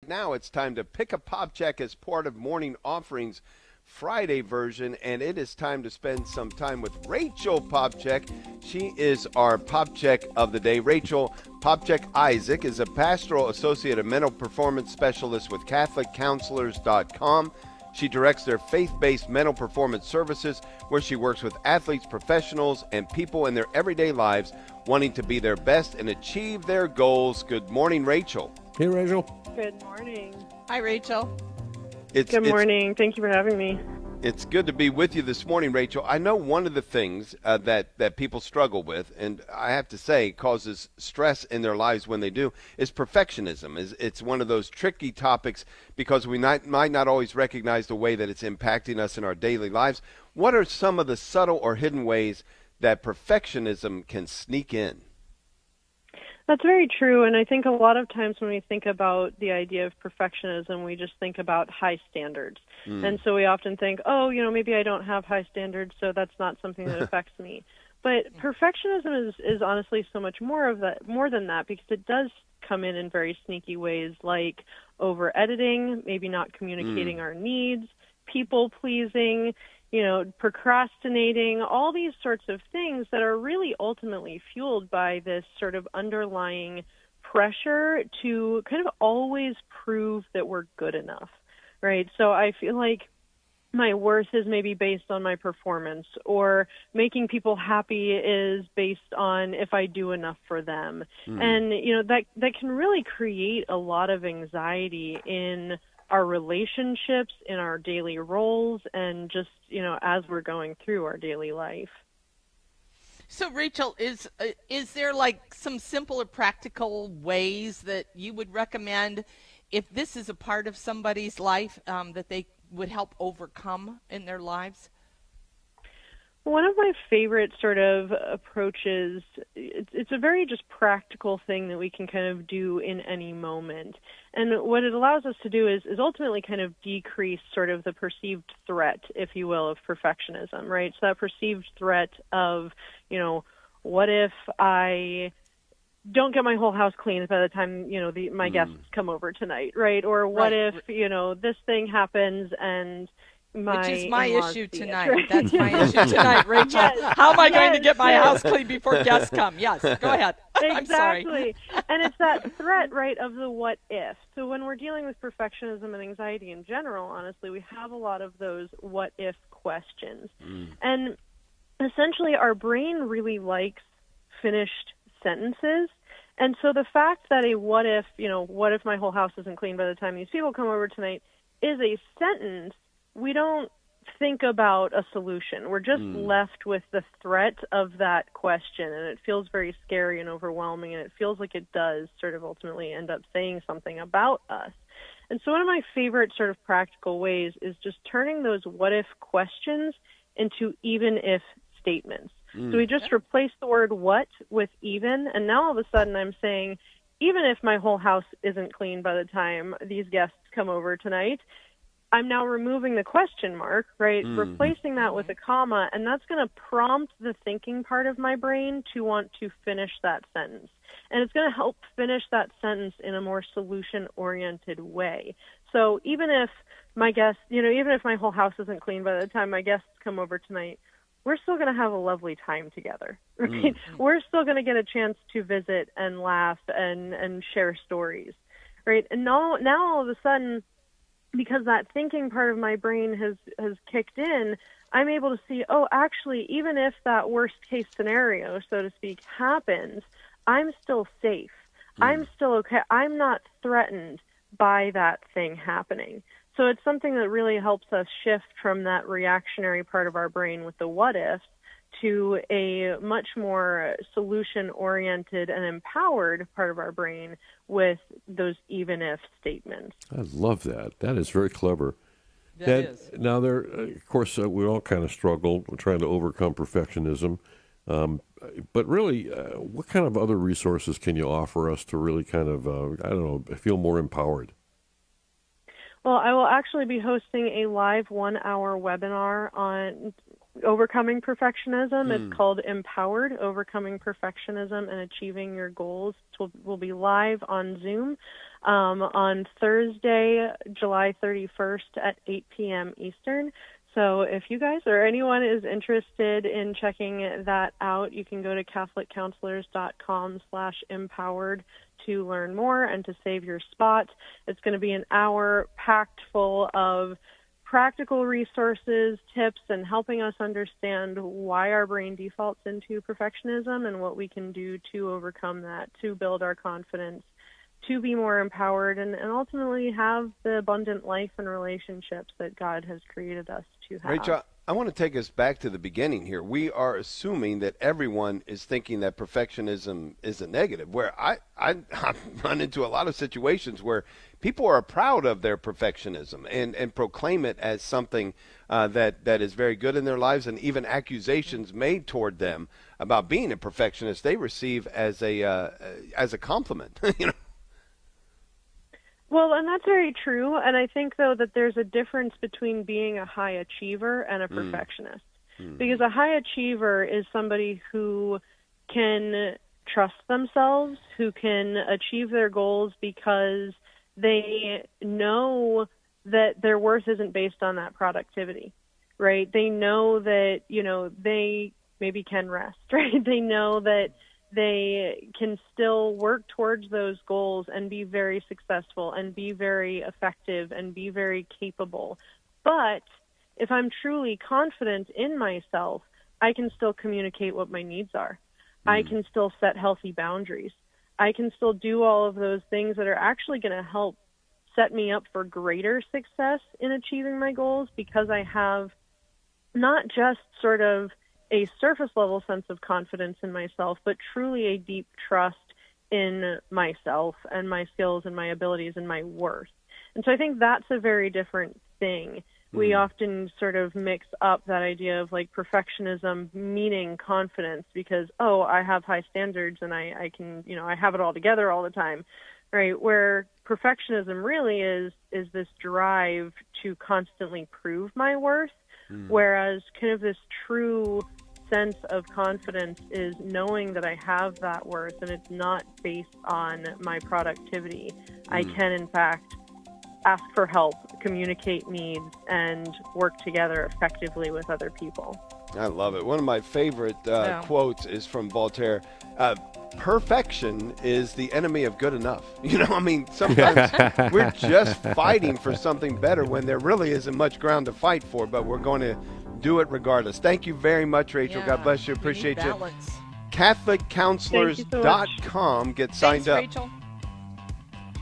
Now it's time to pick a Popcak as part of morning offerings Friday version, and it is time to spend some time with Rachel Popcak. She is our Popcak of the day. Rachel Popcak Isaac is a pastoral associate and mental performance specialist with CatholicCounselors.com. She directs their faith-based mental performance services where she works with athletes, professionals, and people in their everyday lives wanting to be their best and achieve their goals. Good morning, Rachel. Hey, Rachel. Good morning. Hi, Rachel. Good morning. Thank you for having me. It's good to be with you this morning, Rachel. I know one of the things that people struggle with, and I have to say causes stress in their lives when they do, is perfectionism. It's one of those tricky topics because we might not always recognize the way that it's impacting us in our daily lives. What are some of the subtle or hidden ways that perfectionism can sneak in? That's very true, and I think a lot of times when we think about the idea of perfectionism, we just think about high standards. And so we often think, maybe I don't have high standards, so that's not something that affects me. But perfectionism is honestly so much more than that, because it does come in very sneaky ways, like over-editing, maybe not communicating our needs, people-pleasing, procrastinating, all these sorts of things that are really ultimately fueled by this sort of underlying pressure to kind of always prove that we're good enough, right? So I feel like my worth is maybe based on my performance, or making people happy is based on if I do enough for them. And, that can really create a lot of anxiety in our relationships, in our daily roles, and just, as we're going through our daily life. So, Rachel, is there like some simple or practical ways that you would recommend if this is a part of somebody's life that they would help overcome in their lives? One of my favorite sort of approaches, it's a very just practical thing that we can kind of do in any moment. And what it allows us to do is ultimately kind of decrease sort of the perceived threat, if you will, of perfectionism, right? So that perceived threat of, what if I don't get my whole house cleaned by the time, my guests come over tonight, right? Or what if, this thing happens and which is my issue tonight. Right? That's my issue tonight, Rachel. Yes. How am I going to get my house clean before guests come? Yes, go ahead. I'm sorry. Exactly. And it's that threat, right, of the what if. So when we're dealing with perfectionism and anxiety in general, honestly, we have a lot of those what if questions. And essentially our brain really likes finished sentences. And so the fact that a what if my whole house isn't clean by the time these people come over tonight is a sentence, we don't think about a solution. We're just left with the threat of that question, and it feels very scary and overwhelming, and it feels like it does sort of ultimately end up saying something about us. And so one of my favorite sort of practical ways is just turning those what-if questions into even-if statements. So we just replace the word what with even, and now all of a sudden I'm saying, even if my whole house isn't clean by the time these guests come over tonight, I'm now removing the question mark, right? Replacing that with a comma, and that's going to prompt the thinking part of my brain to want to finish that sentence. And it's going to help finish that sentence in a more solution-oriented way. So even if my guests, even if my whole house isn't clean by the time my guests come over tonight, we're still going to have a lovely time together, right? We're still going to get a chance to visit and laugh and share stories, right? And now all of a sudden, because that thinking part of my brain has kicked in, I'm able to see, actually, even if that worst case scenario, so to speak, happens, I'm still safe. I'm still okay. I'm not threatened by that thing happening. So it's something that really helps us shift from that reactionary part of our brain with the what ifs to a much more solution-oriented and empowered part of our brain with those even-if statements. I love that. That is very clever. That is. Now, of course, we all kind of struggle trying to overcome perfectionism. But really, what kind of other resources can you offer us to really kind of, feel more empowered? Well, I will actually be hosting a live 1-hour webinar on overcoming perfectionism. It's called Empowered, Overcoming Perfectionism and Achieving Your Goals. It will be live on Zoom on Thursday, July 31st at 8 p.m. Eastern. So if you guys or anyone is interested in checking that out, you can go to CatholicCounselors.com/empowered to learn more and to save your spot. It's going to be an hour packed full of practical resources, tips, and helping us understand why our brain defaults into perfectionism and what we can do to overcome that, to build our confidence, to be more empowered, and ultimately have the abundant life and relationships that God has created us to have. Rachel, I want to take us back to the beginning here. We are assuming that everyone is thinking that perfectionism is a negative, where I've run into a lot of situations where people are proud of their perfectionism and proclaim it as something that is very good in their lives, and even accusations made toward them about being a perfectionist they receive as a compliment. you know. Well, and that's very true. And I think, though, that there's a difference between being a high achiever and a perfectionist. Because a high achiever is somebody who can trust themselves, who can achieve their goals because they know that their worth isn't based on that productivity, right? They know that, they maybe can rest, right? They know that they can still work towards those goals and be very successful and be very effective and be very capable. But if I'm truly confident in myself, I can still communicate what my needs are. I can still set healthy boundaries. I can still do all of those things that are actually going to help set me up for greater success in achieving my goals, because I have not just sort of a surface level sense of confidence in myself, but truly a deep trust in myself and my skills and my abilities and my worth. And so I think that's a very different thing. We often sort of mix up that idea of like perfectionism meaning confidence because, I have high standards and I can, I have it all together all the time, right? Where perfectionism really is this drive to constantly prove my worth. Whereas kind of this true sense of confidence is knowing that I have that worth and it's not based on my productivity. I can, in fact, ask for help, communicate needs, and work together effectively with other people. I love it. One of my favorite quotes is from Voltaire. Perfection is the enemy of good enough. Sometimes we're just fighting for something better when there really isn't much ground to fight for, but we're going to do it regardless. Thank you very much, Rachel. God bless you. Appreciate you. CatholicCounselors.com. Get signed up. Rachel.